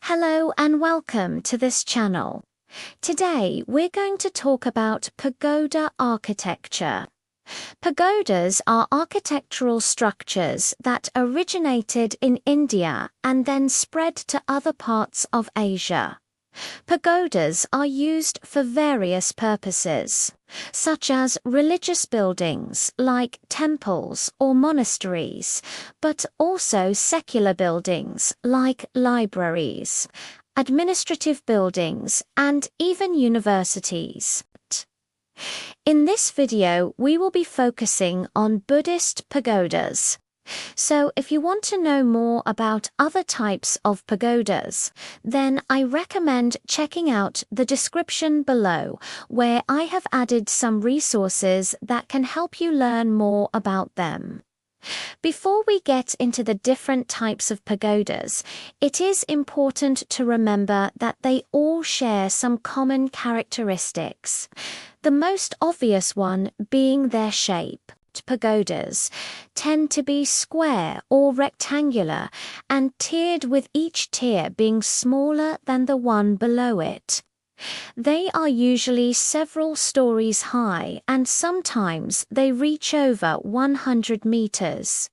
Hello and welcome to this channel. Today we're going to talk about pagoda architecture. Pagodas are architectural structures that originated in India and then spread to other parts of Asia. Pagodas are used for various purposes, such as religious buildings like temples or monasteries, but also secular buildings like libraries, administrative buildings, and even universities. In this video, we will be focusing on Buddhist pagodas. So if you want to know more about other types of pagodas, then I recommend checking out the description below, where I have added some resources that can help you learn more about them. Before we get into the different types of pagodas, it is important to remember that they all share some common characteristics. The most obvious one being their shape. Pagodas tend to be square or rectangular and tiered, with each tier being smaller than the one below it. They are usually several stories high and sometimes they reach over 100 meters.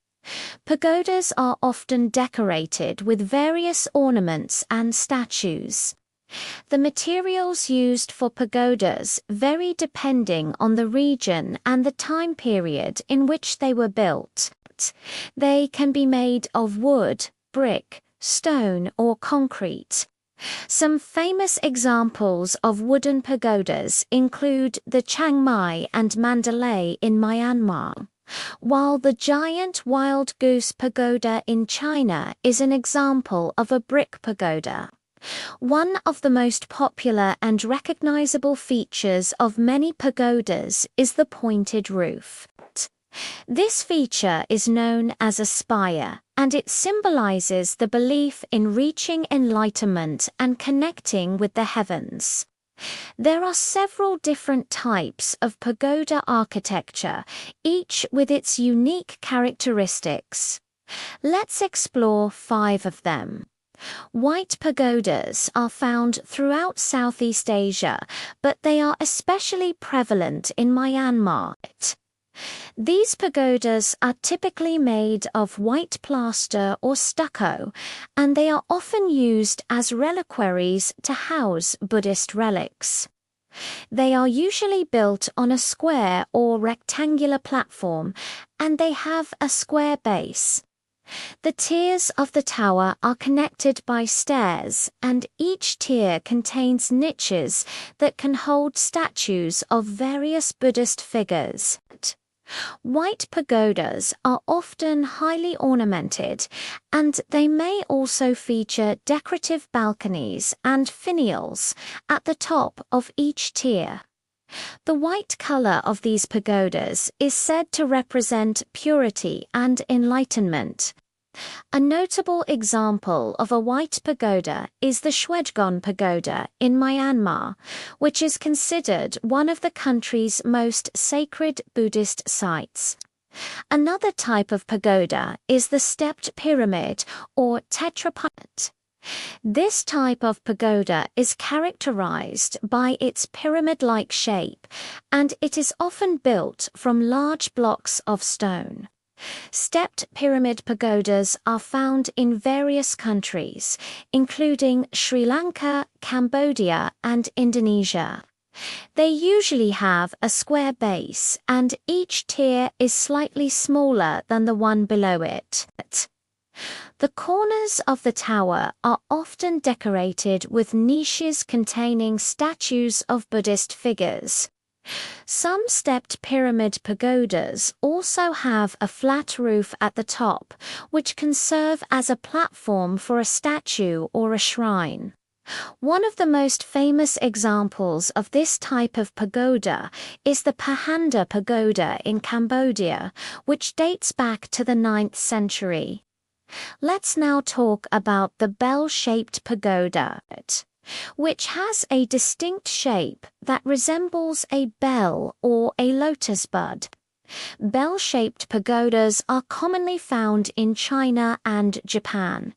Pagodas are often decorated with various ornaments and statues. The materials used for pagodas vary depending on the region and the time period in which they were built. They can be made of wood, brick, stone, or concrete. Some famous examples of wooden pagodas include the Chiang Mai and Mandalay in Myanmar, while the giant wild goose pagoda in China is an example of a brick pagoda. One of the most popular and recognizable features of many pagodas is the pointed roof. This feature is known as a spire, and it symbolizes the belief in reaching enlightenment and connecting with the heavens. There are several different types of pagoda architecture, each with its unique characteristics. Let's explore 5 of them. White pagodas are found throughout Southeast Asia, but they are especially prevalent in Myanmar. These pagodas are typically made of white plaster or stucco, and they are often used as reliquaries to house Buddhist relics. They are usually built on a square or rectangular platform, and they have a square base. The tiers of the tower are connected by stairs, and each tier contains niches that can hold statues of various Buddhist figures. White pagodas are often highly ornamented, and they may also feature decorative balconies and finials at the top of each tier. The white color of these pagodas is said to represent purity and enlightenment. A notable example of a white pagoda is the Shwedagon Pagoda in Myanmar, which is considered one of the country's most sacred Buddhist sites. Another type of pagoda is the stepped pyramid or tetrapod. This type of pagoda is characterized by its pyramid-like shape, and it is often built from large blocks of stone. Stepped pyramid pagodas are found in various countries, including Sri Lanka, Cambodia, and Indonesia. They usually have a square base, and each tier is slightly smaller than the one below it. The corners of the tower are often decorated with niches containing statues of Buddhist figures. Some stepped pyramid pagodas also have a flat roof at the top, which can serve as a platform for a statue or a shrine. One of the most famous examples of this type of pagoda is the Pagoda Pagoda in Cambodia, which dates back to the 9th century. Let's now talk about the bell-shaped pagoda, which has a distinct shape that resembles a bell or a lotus bud. Bell-shaped pagodas are commonly found in China and Japan.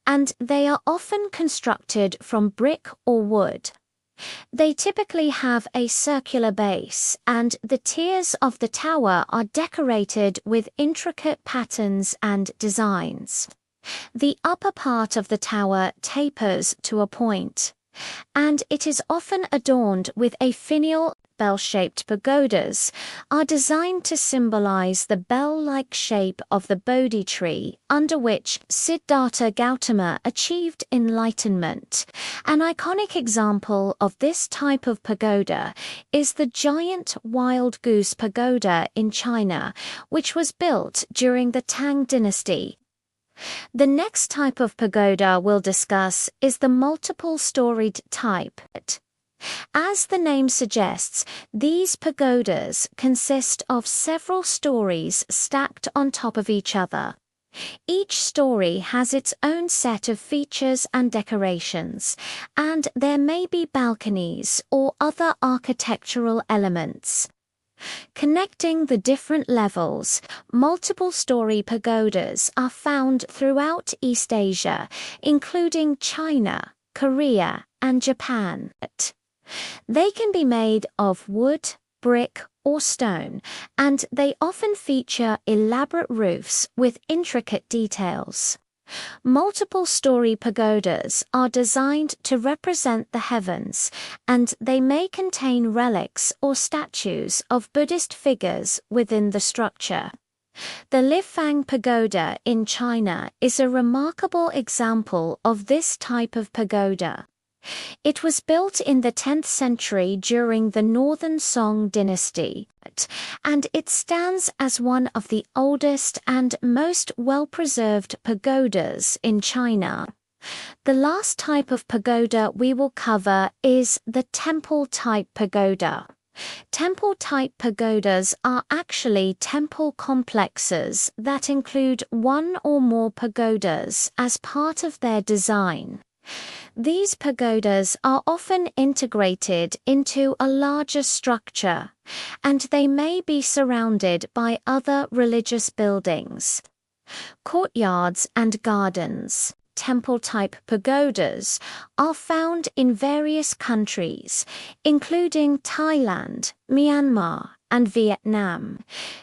and they are often constructed from brick or wood. They typically have a circular base, and the tiers of the tower are decorated with intricate patterns and designs. The upper part of the tower tapers to a point, and it is often adorned with a finial. Bell-shaped pagodas are designed to symbolize the bell-like shape of the Bodhi tree under which Siddhartha Gautama achieved enlightenment. An iconic example of this type of pagoda is the giant wild goose pagoda in China, which was built during the Tang dynasty. The next type of pagoda we'll discuss is the multiple-storied type. As the name suggests, these pagodas consist of several stories stacked on top of each other. Each story has its own set of features and decorations, and there may be balconies or other architectural elements. Connecting the different levels, multiple-story pagodas are found throughout East Asia, including China, Korea, and Japan. They can be made of wood, brick, or stone, and they often feature elaborate roofs with intricate details. Multiple-story pagodas are designed to represent the heavens, and they may contain relics or statues of Buddhist figures within the structure. The Lifang Pagoda in China is a remarkable example of this type of pagoda. It was built in the 10th century during the Northern Song dynasty, and it stands as one of the oldest and most well-preserved pagodas in China. The last type of pagoda we will cover is the temple-type pagoda. Temple-type pagodas are actually temple complexes that include one or more pagodas as part of their design. These pagodas are often integrated into a larger structure, and they may be surrounded by other religious buildings. Courtyards and gardens, temple-type pagodas, are found in various countries, including Thailand, Myanmar, and Vietnam.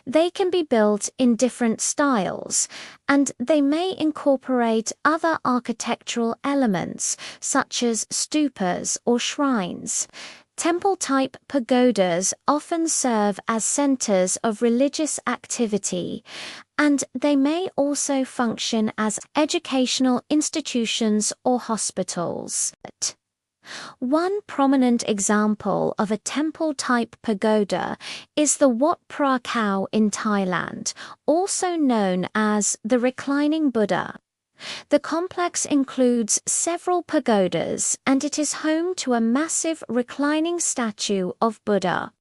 They can be built in different styles, and they may incorporate other architectural elements such as stupas or shrines. Temple-type pagodas often serve as centers of religious activity, and they may also function as educational institutions or hospitals. One prominent example of a temple-type pagoda is the Wat Phra Kaew in Thailand, also known as the Reclining Buddha. The complex includes several pagodas, and it is home to a massive reclining statue of Buddha.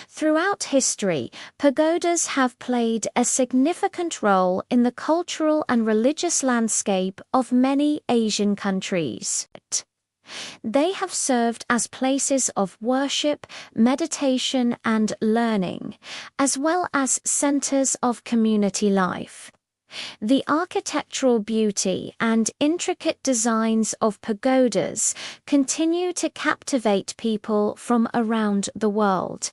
Throughout history, pagodas have played a significant role in the cultural and religious landscape of many Asian countries. They have served as places of worship, meditation, and learning, as well as centers of community life. The architectural beauty and intricate designs of pagodas continue to captivate people from around the world,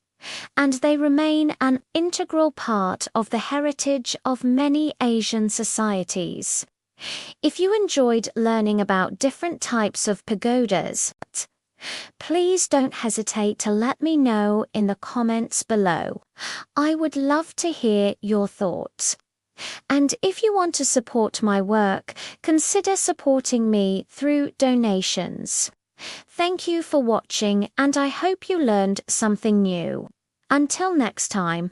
and they remain an integral part of the heritage of many Asian societies. If you enjoyed learning about different types of pagodas, please don't hesitate to let me know in the comments below. I would love to hear your thoughts. And if you want to support my work, consider supporting me through donations. Thank you for watching, and I hope you learned something new. Until next time.